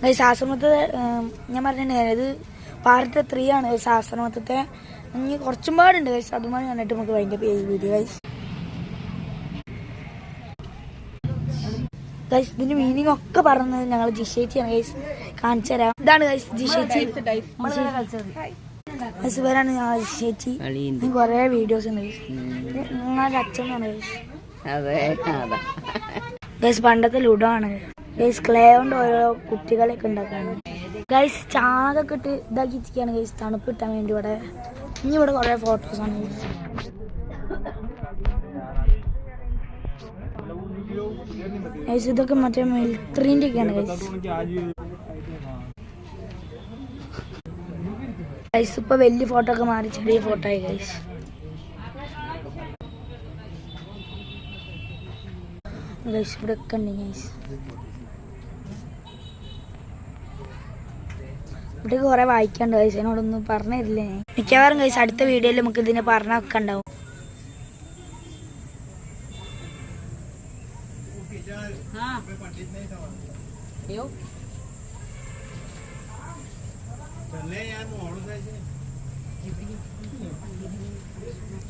Guys ആശ്രമത്തെ ഞാൻ പറഞ്ഞിട്ടുണ്ടായിരുന്നു ഇത് പാർട്ട് 3 ആണ് ഗൈസ്. ആശ്രമത്തെ ഇനി കുറച്ചും പാടുണ്ട് ഗൈസ്. അതുമായി കണ്ടിട്ട് നമുക്ക് ഭയങ്കര വീഡിയോ ഗൈസ്. ഗൈസ് ഇതിന്റെ മീനിങ് ഒക്കെ പറഞ്ഞത് ഞങ്ങൾ ജിഷേച്ചിയാണ് ഗൈസ്. കാണിച്ചു തരാം. ഇതാണ് ഗൈസ് ജിഷേച്ചി. ഗൈസ് ഇവരാണ് ഞങ്ങൾ ജിഷേച്ചി. കൊറേ വീഡിയോസ് ഉണ്ട് ഗൈസ്. നിങ്ങളുടെ അച്ഛനാണ് ഗൈസ്. ഗൈസ് പണ്ടത്തെ ലുഡോ ആണ് ഗൈസ്. ക്ലേ കൊണ്ട് ഓരോ കുട്ടികളെയൊക്കെ ഉണ്ടാക്കാണ് ഗൈസ്. ചാതൊക്കെ ഇട്ട് ഇതാക്കി ഇരിക്കുകയാണ് ഗൈസ് തണുപ്പ് കിട്ടാൻ വേണ്ടി. ഇവിടെ ഇനി ഇവിടെ കുറേ ഫോട്ടോസാണ് ഗൈസ്. ഗൈസ് ഇതൊക്കെ മറ്റേ മിലിറ്ററിൻ്റെ ഒക്കെയാണ് ഗൈസ്. ഗൈസ് ഇപ്പൊ വലിയ ഫോട്ടോ ഒക്കെ മാറി ചെറിയ ഫോട്ടോ ആയി ഗൈസ്. ഗൈസ് ഇവിടെ ഒക്കെ ഉണ്ട് ഗൈസ്. ഇവിടെ കുറെ വായിക്കാണ്ട് ഗൈസ്. എന്നോടൊന്നും പറഞ്ഞു തരില്ലേ. മിക്കവാറും ഗൈസ് അടുത്ത വീഡിയോയിൽ നമുക്ക് ഇതിനെ പറഞ്ഞൊക്കെ ഉണ്ടാവും.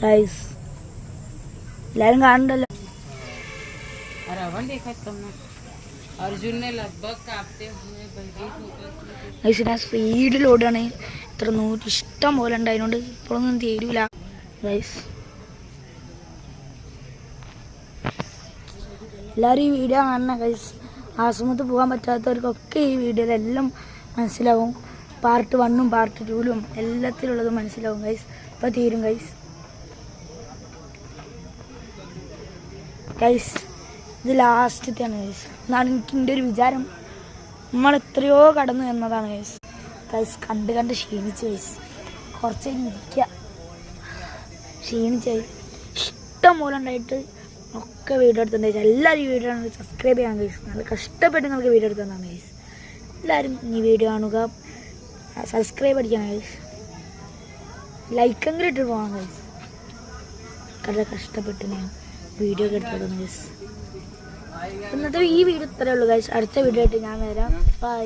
ഗൈസ് എല്ലാരും കാണണ്ടല്ലോ. ഞാൻ സ്പീഡിൽ ഓടുകയാണ്. ഇത്ര ഇഷ്ടം പോലെ ഉണ്ട്. അതിനോട് ഇപ്പോഴൊന്നും തീരൂല ഗൈസ്. എല്ലാവരും ഈ വീഡിയോ കാണണം ഗൈസ്. ആശ്രമത്ത് പോകാൻ പറ്റാത്തവർക്കൊക്കെ ഈ വീഡിയോയിലെല്ലാം മനസ്സിലാവും. പാർട്ട് 1ഉം പാർട്ട് 2ലും എല്ലാത്തിലുള്ളതും മനസ്സിലാവും ഗൈസ്. ഇപ്പോൾ തീരും ഗൈസ്. ഗൈസ് ഇത് ലാസ്റ്റത്തെയാണ് ഗൈസ്. എന്നാലും എനിക്ക് എൻ്റെ ഒരു വിചാരം നമ്മൾ എത്രയോ കടന്നു എന്നതാണ് ഗൈസ്. ഗൈസ് കണ്ട് കണ്ട് ക്ഷീണിച്ച് ഗൈസ്. കുറച്ച് ഇരിക്കുക ക്ഷീണിച്ച് ഇഷ്ടം പോലെ ഉണ്ടായിട്ട് ഒക്കെ വീഡിയോ എടുത്തിട്ടുണ്ട് ഗൈസ്. എല്ലാവരും ഈ വീഡിയോ കാണുന്നത് സബ്സ്ക്രൈബ് ചെയ്യാൻ ഗൈസ്. നല്ല കഷ്ടപ്പെട്ട് നിങ്ങൾക്ക് വീഡിയോ എടുത്തതാണ് ഗൈസ്. എല്ലാവരും ഈ വീഡിയോ കാണുക, സബ്സ്ക്രൈബ് അടിക്കണം ഗൈസ്. ലൈക്കെങ്കിലും ഇട്ട് പോകാം ഗൈസ്. വളരെ കഷ്ടപ്പെട്ട് ഞാൻ വീഡിയോ ഒക്കെ എടുത്തതാണ് ഗൈസ്. ഇന്നത്തെ ഈ വീഡിയോ ഇത്രയേ ഉള്ളൂ ഗൈസ്. അടുത്ത വീഡിയോ ആയിട്ട് ഞാൻ വരാം. ബൈ.